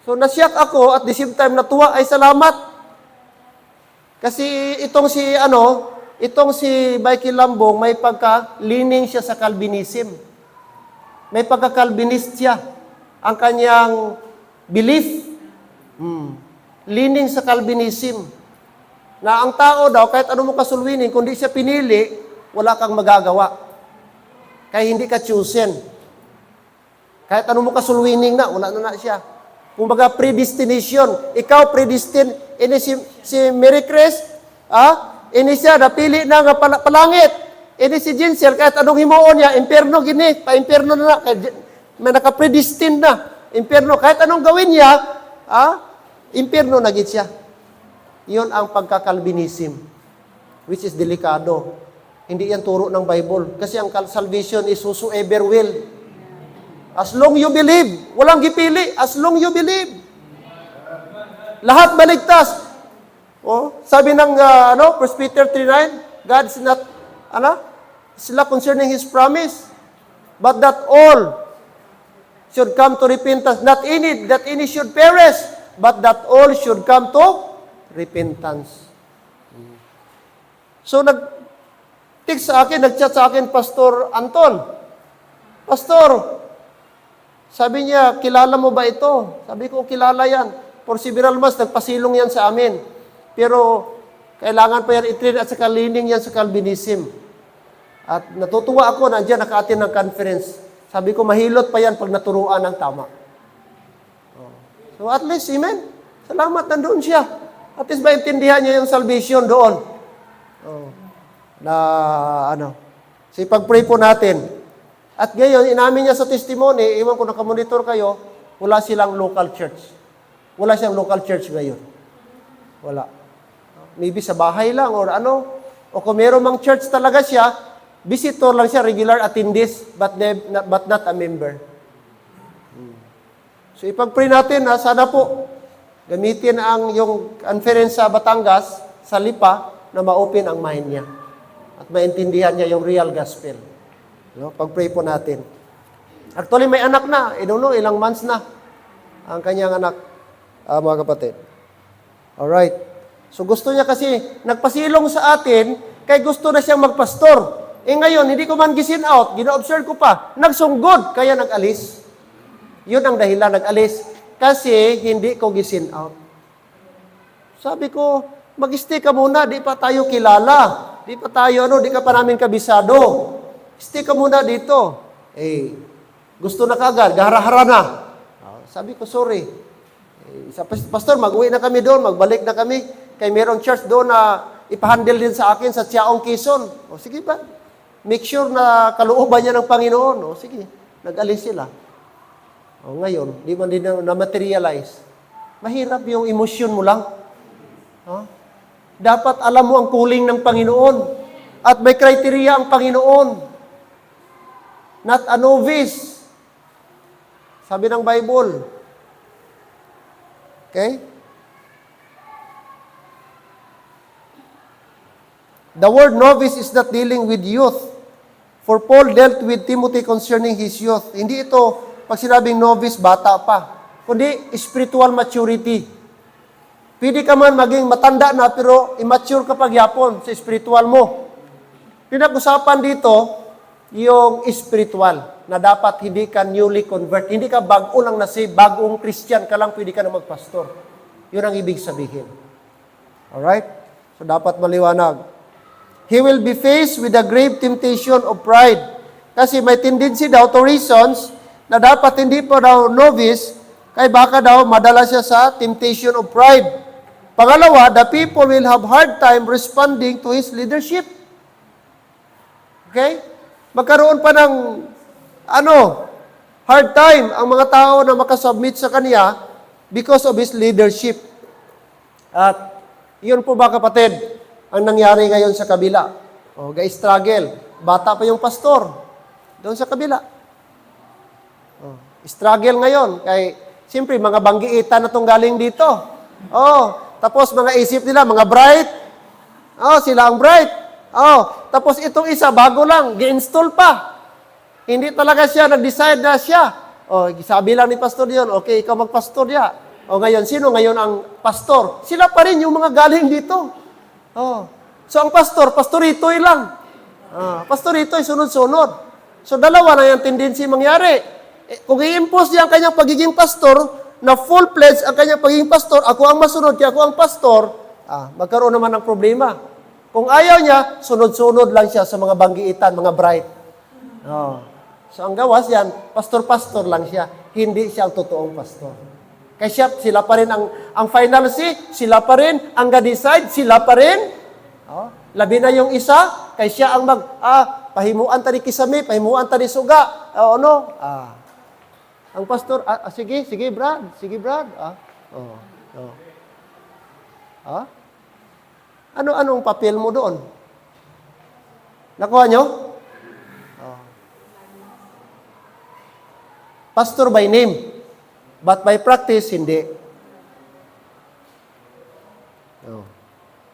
Speaker 1: So, nasyak ako at the same time natuwa ay salamat. Kasi itong si Michael Lambong, may pagka-leaning siya sa Calvinism. May pagka-Calvinist siya. Ang kanyang belief, leaning sa Calvinism. Na ang tao daw, kahit ano mo kasulwinin, kung di siya pinili, wala kang magagawa. Kaya hindi ka chosen. Kahit ano mo kasulwining na, wala na siya. Kung baga predestination, ikaw predestined, ini si Mary Chris, ini siya, napili na nga palangit. Ini si Jinsel, kahit anong himuon niya, impyerno gini, pa-impyerno na, may naka-predestined na, impyerno, kahit anong gawin niya, impyerno na gid siya. Iyon ang pagkakalbinism, which is delikado. Hindi yan turo ng Bible. Kasi ang salvation is whosoever will. As long you believe. Walang gipili. As long you believe. Lahat baligtas. Sabi ng 1 Peter 3:9, God is not, sila concerning His promise, but that all should come to repentance. Not that any should perish, but that all should come to repentance. So, nag-text sa akin, nag-chat sa akin, Pastor Anton. Pastor, sabi niya, kilala mo ba ito? Sabi ko, kilala yan. For several months, nagpasilong yan sa amin. Pero, kailangan pa yan i-train at saka leaning yan sa Calvinism. At natutuwa ako, nandiyan naka-attend ng conference. Sabi ko, mahilot pa yan pag naturuan ng tama. So at least, amen. Salamat, nandoon siya. At least maintindihan niya yung salvation doon. So ipag-pray po natin. At ngayon, inamin niya sa testimony, iwan ko nakamonitor kayo, wala silang local church. Wala siyang local church ngayon. Wala. Maybe sa bahay lang or ano. O kung meron mang church talaga siya, visitor lang siya, regular attendees, but not a member. So ipag-pray natin na sana po gamitin ang yung conference sa Batangas, sa Lipa, na ma-open ang mind niya. At maintindihan niya yung real gospel. Pag-pray po natin. Actually, may anak na. I don't know, ilang months na ang kanyang anak, mga kapatid. Alright. So gusto niya kasi, nagpasilong sa atin, kay gusto na siyang magpastor. Ngayon, hindi ko man gisin out, gina-observe ko pa, nagsunggod, kaya nag-alis. Yun ang dahilan, nag-alis. Kasi hindi ko gisin out. Sabi ko, mag-stay ka muna, di pa tayo kilala. Di pa tayo, di ka pa namin kabisado. Stay ka muna dito. Gusto na kagad, gahara-hara na. Sabi ko, sorry. Pastor, mag-uwi na kami doon, magbalik na kami. Kaya mayroong church doon na ipahandle din sa akin sa Tiaong Quezon. Sige ba? Make sure na kalooban niya ng Panginoon. Sige, nag-alis sila. Ngayon, di man din na-materialize. Mahirap yung emosyon mo lang. Dapat alam mo ang calling ng Panginoon. At may criteria ang Panginoon. Not a novice. Sabi ng Bible. Okay? The word novice is not dealing with youth. For Paul dealt with Timothy concerning his youth. Hindi ito, pag sinabing novice, bata pa. Kundi spiritual maturity. Pwede ka man maging matanda na, pero immature ka pagyapon sa spiritual mo. Pinag-usapan dito, yung spiritual, na dapat hindi ka newly convert. Hindi ka bago lang na-save, bagong Christian ka lang, pwede ka na magpastor. Yun ang ibig sabihin. Alright? So dapat maliwanag. He will be faced with a grave temptation of pride. Kasi may tendency daw to reasons na dapat hindi pa daw novice, kaya baka daw madala siya sa temptation of pride. Pangalawa, the people will have hard time responding to his leadership. Okay? Magkaroon pa ng, hard time ang mga tao na makasubmit sa kanya because of his leadership. At yun po ba kapatid, ang nangyari ngayon sa kabila. Struggle. Bata pa yung pastor. Doon sa kabila. Struggle ngayon. Kay, siyempre, mga banggiitan na itong galing dito. Tapos mga isip nila, mga bright. Sila ang bright. Tapos itong isa, bago lang, gi-install pa. Hindi talaga siya, nag-decide na siya. Sabi lang ni pastor yun, okay, ikaw magpastor ya. Ngayon, sino ngayon ang pastor? Sila pa rin yung mga galing dito. So ang pastoritoy lang. Pastoritoy, sunod-sunod. So dalawa na yung tendency mangyari. Kung i-impose niya ang kanyang pagiging pastor, na full-fledged ang kanyang pagiging pastor, ako ang masunod, kaya ako ang pastor, magkaroon naman ng problema. Kung ayaw niya, sunod-sunod lang siya sa mga banggiitan, mga bright. So ang gawas yan, pastor-pastor lang siya. Hindi siya ang totoong pastor. Kaya sila pa rin ang final say, sila pa rin ang ga-decide, sila pa rin. Labi na yung isa, kaya siya ang pahimuan tani kisame, pahimuan tani suga. Ang pastor, sige Brad. Ano-anong papel mo doon? Nakuha nyo? Pastor by name, but by practice, hindi.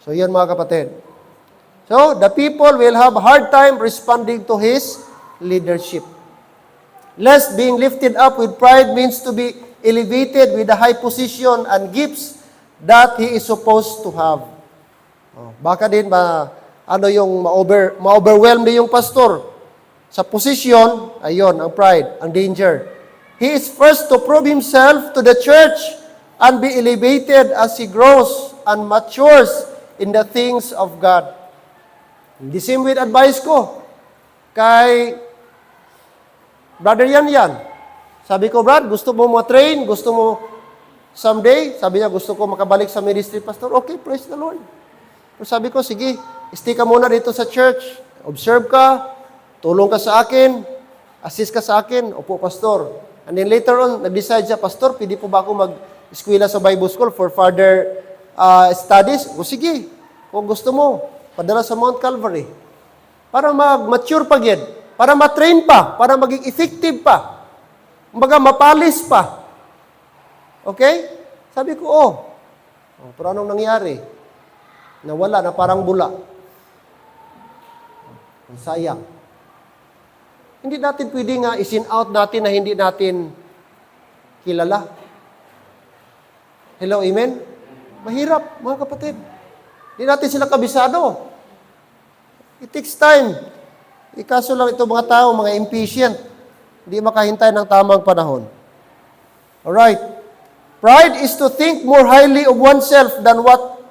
Speaker 1: So, yun mga kapatid. So, the people will have a hard time responding to his leadership. Lest being lifted up with pride means to be elevated with a high position and gifts that he is supposed to have. Baka din ma-overwhelm din yung pastor sa posisyon, ayun, ang pride, ang danger. He is first to prove himself to the church and be elevated as he grows and matures in the things of God. The same with advice ko kay Brother Yan. Sabi ko, Brad, gusto mo ma-train? Gusto mo someday? Sabi niya, gusto ko makabalik sa ministry, Pastor. Okay, praise the Lord. Pero sabi ko, sige, stay ka muna dito sa church. Observe ka, tulong ka sa akin, assist ka sa akin. Opo, Pastor. And then later on, nag-decide siya, Pastor, pwede po ba ako mag-eskwela sa Bible School for further studies? O sige, kung gusto mo, padala sa Mount Calvary. Para mag-mature pa gid, para ma-train pa, para maging effective pa, kumbaga mapalis pa. Okay? Sabi ko, pero anong nangyari? Nawala na parang bula. Ang sayang. Hindi natin pwede nga isin out natin na hindi natin kilala. Hello, amen? Mahirap, mga kapatid. Hindi natin sila kabisado. It takes time. Ikaso lang ito mga tao, mga impatient. Hindi makahintay ng tamang panahon. Alright. Pride is to think more highly of oneself than what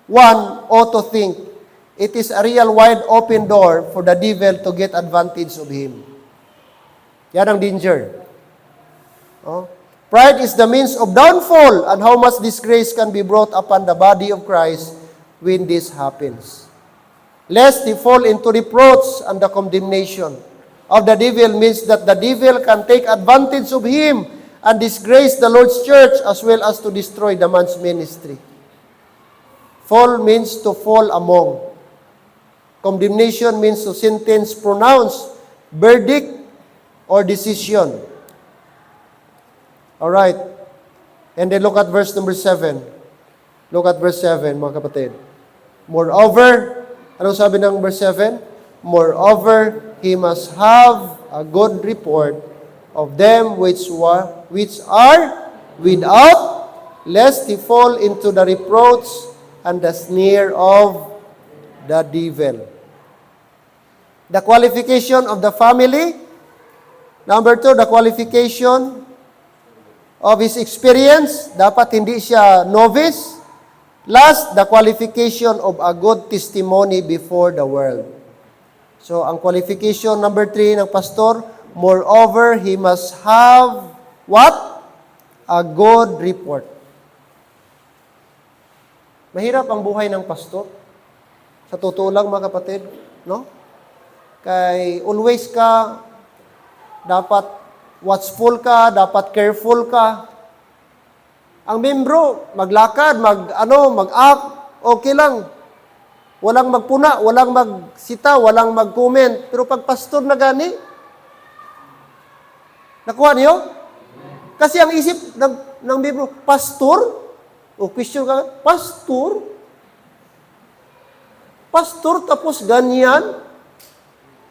Speaker 1: one ought to think. It is a real wide open door for the devil to get advantage of him. Yan ang danger. Pride is the means of downfall and how much disgrace can be brought upon the body of Christ when this happens. Lest he fall into reproach and the condemnation of the devil means that the devil can take advantage of him and disgrace the Lord's church as well as to destroy the man's ministry. Fall means to fall among. Condemnation means to sentence, pronounce, verdict, or decision. All right. And then look at verse number 7. Look at verse 7, mga kapatid. Moreover, anong sabi ng verse 7? Moreover, he must have a good report of them which are without, lest he fall into the reproach and the snare of the devil. The qualification of the family. Number 2, the qualification of his experience. Dapat hindi siya novice. Last, the qualification of a good testimony before the world. So, ang qualification number 3 ng pastor, moreover, he must have what? A good report. Mahirap ang buhay ng pastor. Sa totoo lang, mga kapatid, no? Kay always ka, dapat watchful ka, dapat careful ka. Ang membro, maglakad, mag-act, okay lang. Walang magpuna, walang magsita, walang mag-comment. Pero pag pastor na gani, nakuha niyo? Kasi ang isip ng membro, pastor? O question ka, pastor? Pastor tapos ganyan?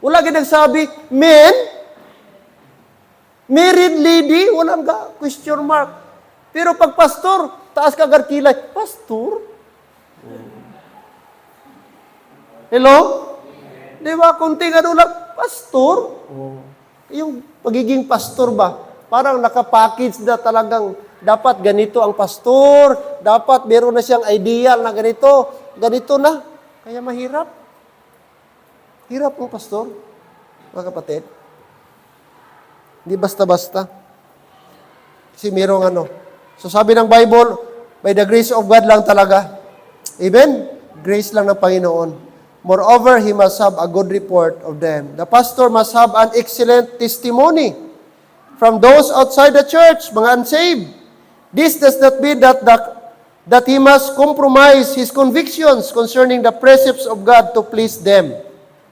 Speaker 1: Wala nagsabi, men? Married lady? Walang question mark. Pero pag pastor, taas ka garkilay, pastor? Hello? Di ba? Kunting lang, pastor? Yung pagiging pastor ba? Parang nakapackage na talagang dapat ganito ang pastor, dapat meron na siyang ideal na ganito na. Kaya mahirap. Hirap po, pastor, mga kapatid. Hindi basta-basta. Kasi merong So sabi ng Bible, by the grace of God lang talaga. Amen? Grace lang ng Panginoon. Moreover, he must have a good report of them. The pastor must have an excellent testimony from those outside the church, mga unsaved. This does not mean that the that he must compromise his convictions concerning the precepts of God to please them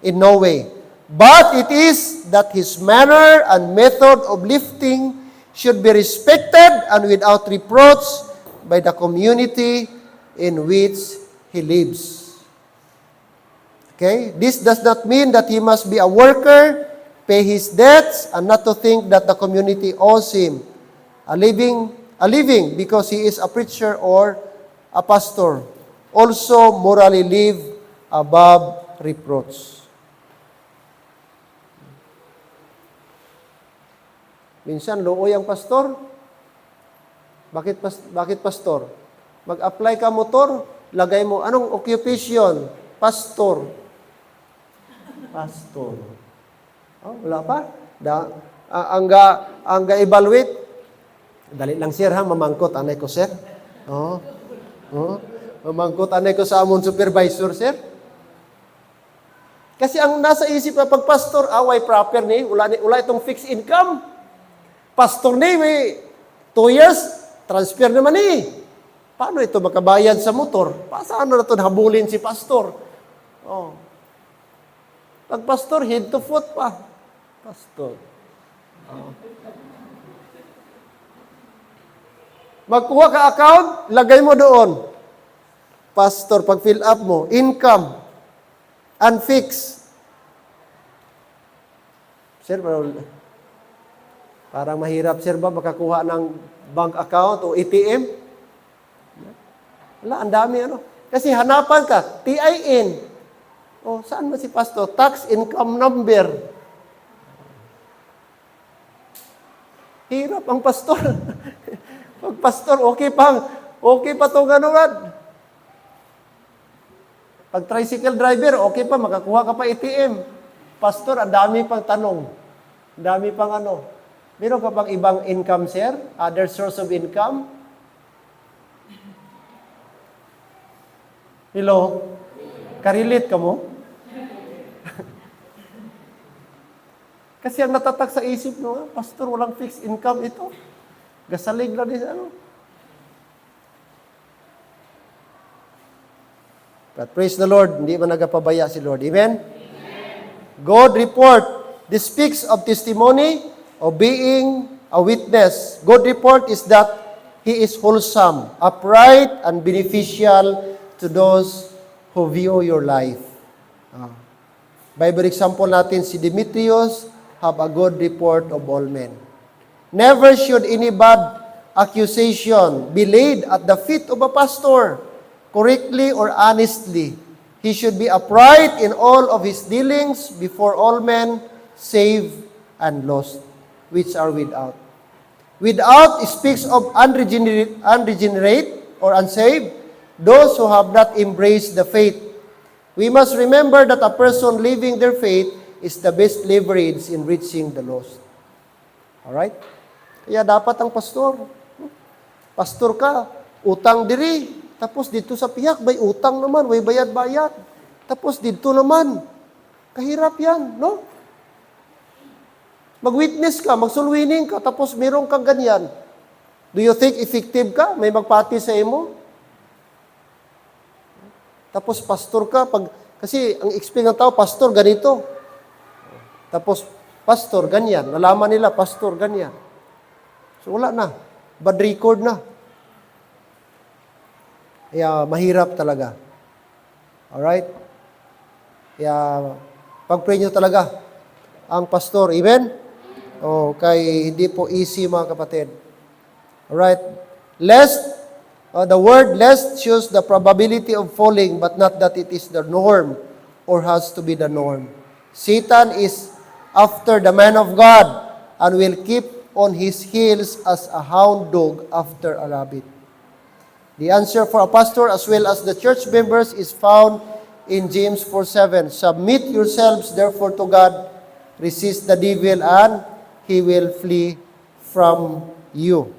Speaker 1: in no way. But it is that his manner and method of lifting should be respected and without reproach by the community in which he lives. Okay? This does not mean that he must be a worker, pay his debts, and not to think that the community owes him a living because he is a preacher or a pastor. Also, morally live above reproach. Minsan, looy ang pastor. Bakit pastor? Mag-apply ka motor, lagay mo, anong occupation? Pastor. Pastor. Oh, wala pa? Ang ga-evaluate, dali lang sir ha, mamangkot anay ko sir. Mamangkot anay ko sa amon supervisor sir. Kasi ang nasa isip na pag pastor, away proper ni, wala itong fixed income. Pastor ni, may 2 years, transfer naman ni. Paano ito makabayad sa motor? Paano na ito habulin si pastor? Oh. Pag pastor, head to foot pa. Pastor. Oh. Magkuha ka account, lagay mo doon. Pastor, pag fill up mo, income, unfixed. Sir, parang mahirap, sir ba, makakuha ng bank account o ATM? Wala, ang dami ano. Kasi hanapan ka, TIN. O, saan ba si pastor? Tax income number. Hirap ang pastor. Pag pastor, okay pa itong gano'n. Pag tricycle driver, okay pa, makakuha ka pa ATM. Pastor, ang dami pang tanong. Ang dami pang ano. Meron ka pang ibang income, sir? Other source of income? Hello? Karelate ka mo? Kasi ang natatak sa isip mo, pastor, walang fixed income ito. Gasalig lang din ano. But praise the Lord, hindi man nagapabaya si Lord. Amen? God report. This speaks of testimony, of being a witness. God report is that He is wholesome, upright, and beneficial to those who view your life. Bible example natin, si Demetrius have a good report of all men. Never should any bad accusation be laid at the feet of a pastor, correctly or honestly. He should be upright in all of his dealings before all men, saved and lost, which are without. Without speaks of unregenerate or unsaved, those who have not embraced the faith. We must remember that a person living their faith is the best leverage in reaching the lost. Alright? Kaya dapat ang pastor. Pastor ka, utang diri. Tapos dito sa piyak, may utang naman, may bayad-bayad. Tapos dito naman. Kahirap yan, no? Mag-witness ka, mag-soul-winning ka, tapos meron kang ganyan. Do you think effective ka? May magpati sa imo? Tapos pastor ka, kasi ang experience ng tao, pastor, ganito. Tapos, pastor, ganyan. Nalaman nila, pastor, ganyan. So, wala na. Bad record na. Kaya, mahirap talaga. Alright? Kaya, pag-pray nyo talaga ang pastor. Amen? O, kay hindi po easy, mga kapatid. Alright? Lest, the word lest shows the probability of falling, but not that it is the norm or has to be the norm. Satan is after the man of God and will keep on his heels as a hound dog after a rabbit. The answer for a pastor as well as the church members is found in James 4:7. Submit yourselves therefore to God, resist the devil, and he will flee from you.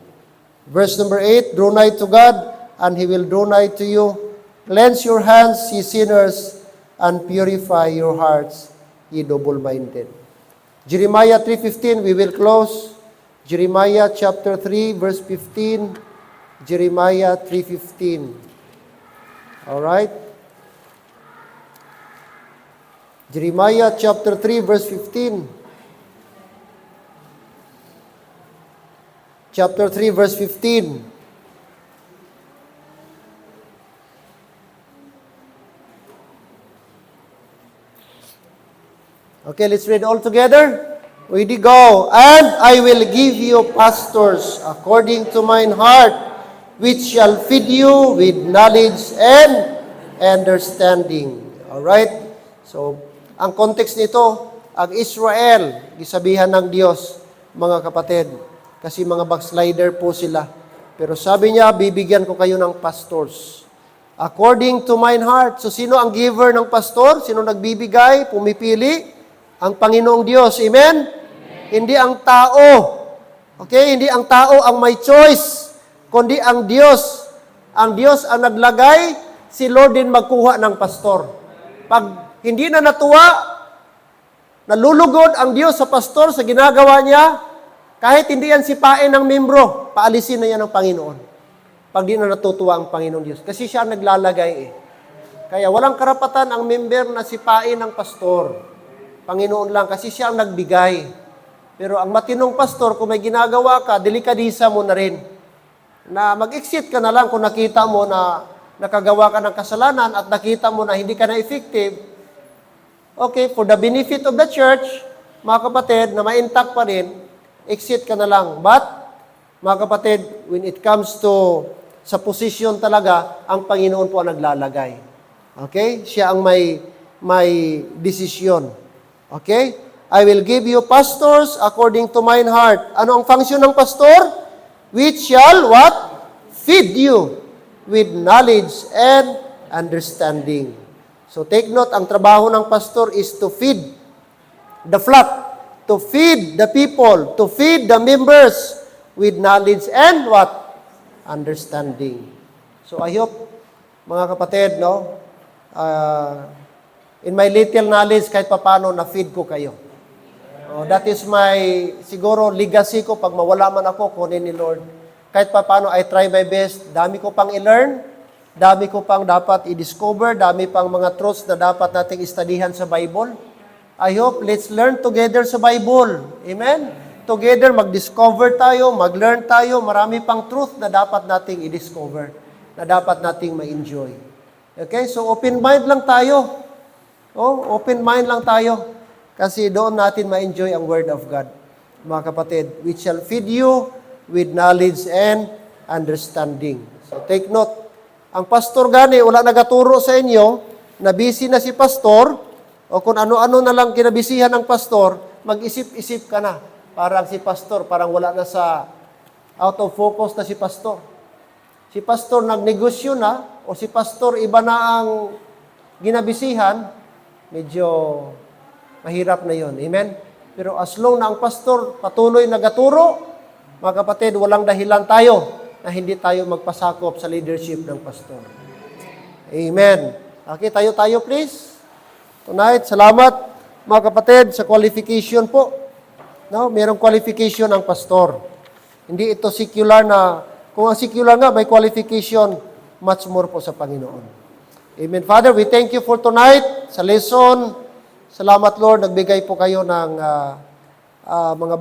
Speaker 1: Verse number 8, draw nigh to God, and he will draw nigh to you. Cleanse your hands, ye sinners, and purify your hearts, ye double-minded. Jeremiah 3:15, we will close. Jeremiah chapter 3, verse 15. Jeremiah 3:15. All right? Jeremiah chapter 3 verse 15. Chapter 3 verse 15. Okay, let's read all together. Ready, go. And I will give you pastors according to mine heart, which shall feed you with knowledge and understanding. Alright? So, ang context nito, ang Israel, gisabihan ng Diyos, mga kapatid, kasi mga backslider po sila. Pero sabi niya, bibigyan ko kayo ng pastors. According to mine heart. So, sino ang giver ng pastor? Sino nagbibigay, pumipili? Ang Panginoong Diyos. Amen? Hindi ang tao. Okay? Hindi ang tao ang may choice, kundi ang Diyos. Ang Diyos ang naglagay, si Lord din magkuha ng pastor. Pag hindi na natuwa, nalulugod ang Diyos sa pastor sa ginagawa niya, kahit hindi yan sipain ng membro, paalisin na yan ng Panginoon. Pag di na natutuwa ang Panginoong Diyos. Kasi siya ang naglalagay eh. Kaya walang karapatan ang member na sipain ng pastor. Panginoon lang, kasi siya ang nagbigay. Pero ang matinong pastor, kung may ginagawa ka, delikadisa mo na rin. Na mag-exit ka na lang kung nakita mo na nakagawa ka ng kasalanan at nakita mo na hindi ka na effective. Okay, for the benefit of the church, mga kapatid, na ma-intact pa rin, exit ka na lang. But, mga kapatid, when it comes to sa posisyon talaga, ang Panginoon po ang naglalagay. Okay? Siya ang may desisyon. Okay? I will give you pastors according to mine heart. Ano ang function ng pastor? Which shall what? Feed you with knowledge and understanding. So take note, ang trabaho ng pastor is to feed the flock, to feed the people, to feed the members with knowledge and what? Understanding. So I hope, mga kapatid, no? In my little knowledge, kahit papano, na-feed ko kayo. That is my, siguro, legacy ko. Pag mawala man ako, kunin ni Lord. Kahit papano, I try my best. Dami ko pang i-learn. Dami ko pang dapat i-discover. Dami pang mga truths na dapat nating istudihan sa Bible. I hope, let's learn together sa Bible. Amen? Together, mag-discover tayo, mag-learn tayo. Marami pang truth na dapat nating i-discover. Na dapat nating ma-enjoy. Okay? So, open mind lang tayo. Open mind lang tayo. Kasi doon natin ma-enjoy ang Word of God. Mga kapatid, which shall feed you with knowledge and understanding. So take note, ang pastor gani, wala nagaturo sa inyo, na busy na si pastor, o kung ano-ano na lang kinabisihan ng pastor, mag-isip-isip ka na. Parang si pastor, parang wala na sa out of focus na si pastor. Si pastor nagnegosyo na, o si pastor iba na ang ginabisihan, medyo mahirap na yon. Amen? Pero as long na ang pastor patuloy nagaturo, mga kapatid, walang dahilan tayo na hindi tayo magpasakop sa leadership ng pastor. Amen. Okay, tayo please. Tonight, salamat mga kapatid sa qualification po. No, merong qualification ang pastor. Hindi ito secular na, kung ang secular nga, may qualification, much more po sa Panginoon. Amen. Father, we thank you for tonight sa lesson. Salamat, Lord. Nagbigay po kayo ng mga